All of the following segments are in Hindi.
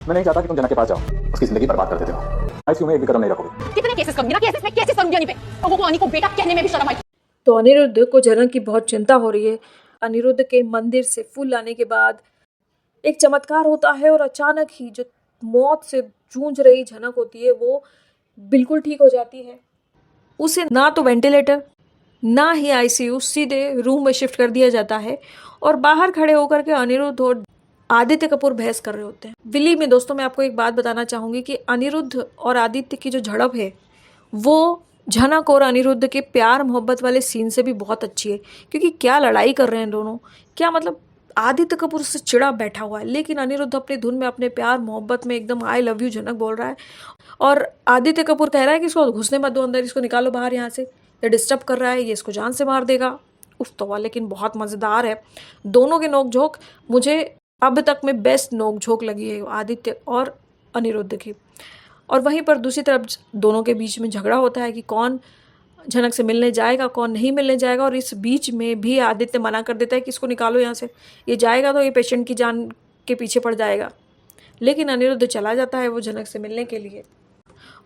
मैं नहीं चाहता कि तुम जनक के पास जाओ, उसकी जिंदगी बर्बाद कर देते हो। आईसीयू में एक भी कदम नहीं रखोगे। कितने केसेस करूंगी ना, केसेस में केसेस करूंगी अनी पे। लोगों को अनी को बेटा कहने में भी शर्म आई। तो अनिरुद्ध को जनक की बहुत चिंता हो रही है। अनिरुद्ध के मंदिर से फूल लाने के बाद एक चमत्कार होता है और अचानक ही जो मौत से जूझ रही जनक होती है वो बिल्कुल ठीक हो जाती है। उसे ना तो वेंटिलेटर ना ही आईसीयू, सीधे रूम में शिफ्ट कर दिया जाता है और बाहर खड़े होकर के अनिरुद्ध और आदित्य कपूर बहस कर रहे होते हैं। दिल्ली में दोस्तों मैं आपको एक बात बताना चाहूंगी कि अनिरुद्ध और आदित्य की जो झड़प है वो झनक और अनिरुद्ध के प्यार मोहब्बत वाले सीन से भी बहुत अच्छी है, क्योंकि क्या लड़ाई कर रहे हैं दोनों। क्या मतलब आदित्य कपूर से चिड़ा बैठा हुआ है लेकिन अनिरुद्ध अपनी धुन में अपने प्यार मोहब्बत में एकदम आई लव यू झनक बोल रहा है और आदित्य कपूर कह रहा है कि इसको घुसने मत दो अंदर, इसको निकालो बाहर यहाँ से, ये डिस्टर्ब कर रहा है, ये इसको जान से मार देगा। उफ तो लेकिन बहुत मज़ेदार है दोनों के नोक-झोंक। मुझे अब तक में बेस्ट नोक-झोंक लगी है आदित्य और अनिरुद्ध की। और वहीं पर दूसरी तरफ दोनों के बीच में झगड़ा होता है कि कौन झनक से मिलने जाएगा, कौन नहीं मिलने जाएगा। और इस बीच में भी आदित्य मना कर देता है कि इसको निकालो यहाँ से, ये जाएगा तो ये पेशेंट की जान के पीछे पड़ जाएगा। लेकिन अनिरुद्ध चला जाता है वो झनक से मिलने के लिए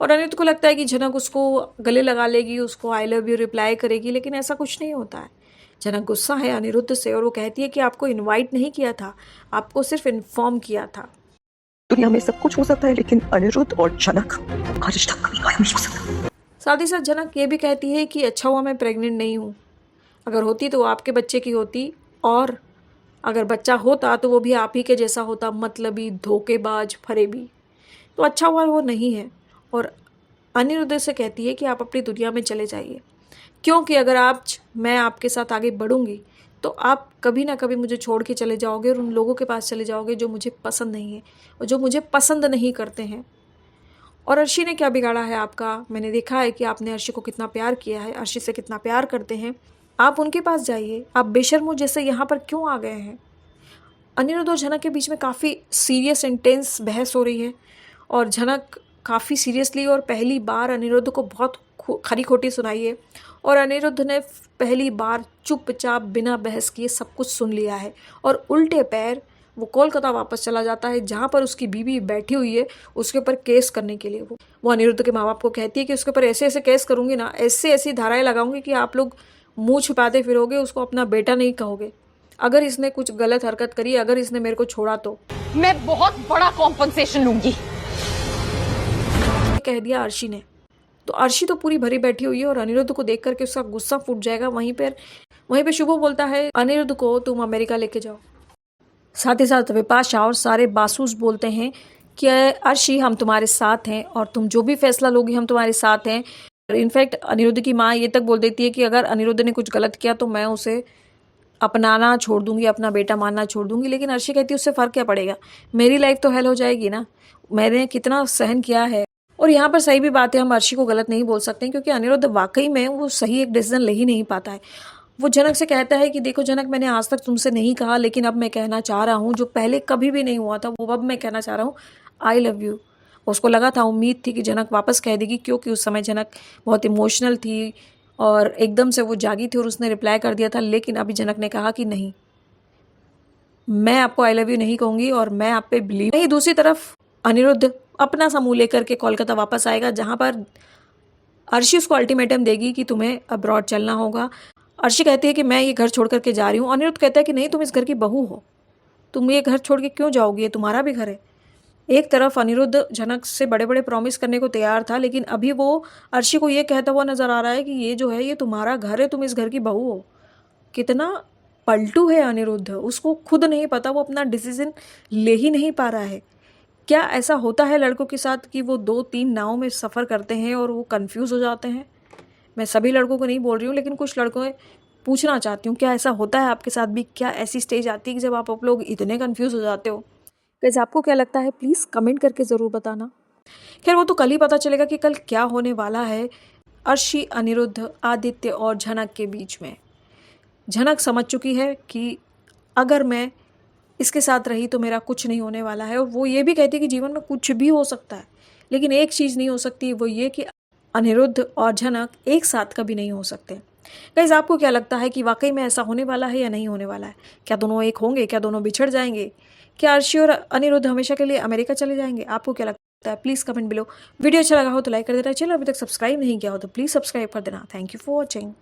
और अनिरुद्ध को लगता है कि झनक उसको गले लगा लेगी, उसको आई लव यू रिप्लाई करेगी, लेकिन ऐसा कुछ नहीं होता है। झनक गुस्सा है अनिरुद्ध से और वो कहती है कि आपको इनवाइट नहीं किया था, आपको सिर्फ इन्फॉर्म किया था। दुनिया में सब कुछ हो सकता है लेकिन अनिरुद्ध और जनक का रिश्ता कभी कायम नहीं हो सकता। साथ ही साथ झनक ये भी कहती है कि अच्छा हुआ मैं प्रेग्नेंट नहीं हूँ, अगर होती तो वो आपके बच्चे की होती और अगर बच्चा होता तो वो भी आप ही के जैसा होता, मतलबी, धोखेबाज, फरेबी। तो अच्छा हुआ वो नहीं है। और अनिरुद्ध से कहती है कि आप अपनी दुनिया में चले जाइए, क्योंकि अगर मैं आपके साथ आगे बढ़ूंगी तो आप कभी ना कभी मुझे छोड़ के चले जाओगे और उन लोगों के पास चले जाओगे जो मुझे पसंद नहीं है और जो मुझे पसंद नहीं करते हैं। और अर्शी ने क्या बिगाड़ा है आपका? मैंने देखा है कि आपने अर्शी को कितना प्यार किया है, अर्शी से कितना प्यार करते हैं। आप उनके पास जाइए, आप बेशर्मो जैसे यहाँ पर क्यों आ गए हैं? अनिरुद्ध और झनक के बीच में काफ़ी सीरियस इंटेंस बहस हो रही है और झनक काफ़ी सीरियसली और पहली बार अनिरुद्ध को बहुत खरी खोटी सुनाई है और अनिरुद्ध ने पहली बार चुपचाप बिना बहस किए सब कुछ सुन लिया है और उल्टे पैर वो कोलकाता वापस चला जाता है जहाँ पर उसकी बीवी बैठी हुई है उसके ऊपर केस करने के लिए। वो अनिरुद्ध के माँ बाप को कहती है कि उसके ऊपर ऐसे ऐसे केस करूँगी ना, ऐसे ऐसी धाराएं लगाऊंगी कि आप लोग मुँह छिपाते फिरोगे, उसको अपना बेटा नहीं कहोगे। अगर इसने कुछ गलत हरकत करी, अगर इसने मेरे को छोड़ा तो मैं बहुत बड़ा कॉम्पनसेशन लूंगी, कह दिया अर्शी ने। तो अर्शी तो पूरी भरी बैठी हुई है और अनिरुद्ध को देख करके उसका गुस्सा फूट जाएगा। वहीं पे शुभ बोलता है अनिरुद्ध को तुम अमेरिका लेके जाओ। साथ ही साथ विपाशा और सारे बासूस बोलते हैं कि अर्शी हम तुम्हारे साथ हैं और तुम जो भी फैसला लोगी हम तुम्हारे साथ हैं। इनफैक्ट अनिरुद्ध की माँ ये तक बोल देती है कि अगर अनिरुद्ध ने कुछ गलत किया तो मैं उसे अपनाना छोड़ दूंगी, अपना बेटा मानना छोड़ दूंगी। लेकिन अर्शी कहती है उससे फ़र्क क्या पड़ेगा, मेरी लाइफ तो हेल हो जाएगी ना, मैंने कितना सहन किया है। और यहाँ पर सही भी बात है, हम अर्शी को गलत नहीं बोल सकते क्योंकि अनिरुद्ध वाकई में वो सही एक डिसीजन ले ही नहीं पाता है। वो जनक से कहता है कि देखो जनक, मैंने आज तक तुमसे नहीं कहा लेकिन अब मैं कहना चाह रहा हूँ, जो पहले कभी भी नहीं हुआ था वो अब मैं कहना चाह रहा हूँ, आई लव यू। उसको लगा था, उम्मीद थी कि जनक वापस कह देगी क्योंकि उस समय जनक बहुत इमोशनल थी और एकदम से वो जागी थी और उसने रिप्लाई कर दिया था। लेकिन अभी जनक ने कहा कि नहीं, मैं आपको आई लव यू नहीं कहूँगी और मैं आप पे बिलीव नहीं। दूसरी तरफ अनिरुद्ध अपना समूह लेकर के कोलकाता वापस आएगा जहाँ पर अर्शी उसको अल्टीमेटम देगी कि तुम्हें अब्रॉड चलना होगा। अर्शी कहती है कि मैं ये घर छोड़ करके जा रही हूँ। अनिरुद्ध कहता है कि नहीं, तुम इस घर की बहू हो, तुम ये घर छोड़ के क्यों जाओगी, ये तुम्हारा भी घर है। एक तरफ अनिरुद्ध जनक से बड़े बड़े प्रॉमिस करने को तैयार था लेकिन अभी वो अर्शी को ये कहता हुआ नजर आ रहा है कि ये जो है ये तुम्हारा घर है, तुम इस घर की बहू हो। कितना पलटू है अनिरुद्ध, उसको खुद नहीं पता, वो अपना डिसीजन ले ही नहीं पा रहा है। क्या ऐसा होता है लड़कों के साथ कि वो 2-3 नाव में सफ़र करते हैं और वो कंफ्यूज हो जाते हैं? मैं सभी लड़कों को नहीं बोल रही हूँ लेकिन कुछ लड़कों पूछना चाहती हूँ, क्या ऐसा होता है आपके साथ भी? क्या ऐसी स्टेज आती है कि जब आप लोग इतने कंफ्यूज हो जाते हो? गाइस आपको क्या लगता है, प्लीज़ कमेंट करके ज़रूर बताना। खैर वो तो कल ही पता चलेगा कि कल क्या होने वाला है अर्शी, अनिरुद्ध, आदित्य और झनक के बीच में। झनक समझ चुकी है कि अगर मैं इसके साथ रही तो मेरा कुछ नहीं होने वाला है और वो ये भी कहती है कि जीवन में कुछ भी हो सकता है लेकिन एक चीज़ नहीं हो सकती, वो ये कि अनिरुद्ध और झनक एक साथ कभी नहीं हो सकते। गाइस आपको क्या लगता है कि वाकई में ऐसा होने वाला है या नहीं होने वाला है? क्या दोनों एक होंगे, क्या दोनों बिछड़ जाएंगे, क्या अर्शी और अनिरुद्ध हमेशा के लिए अमेरिका चले जाएंगे? आपको क्या लगता है? Please comment below. वीडियो अच्छा लगा हो तो लाइक कर देना, चैनल अभी तक सब्सक्राइब नहीं किया हो तो प्लीज़ सब्सक्राइब कर देना। Thank you for watching.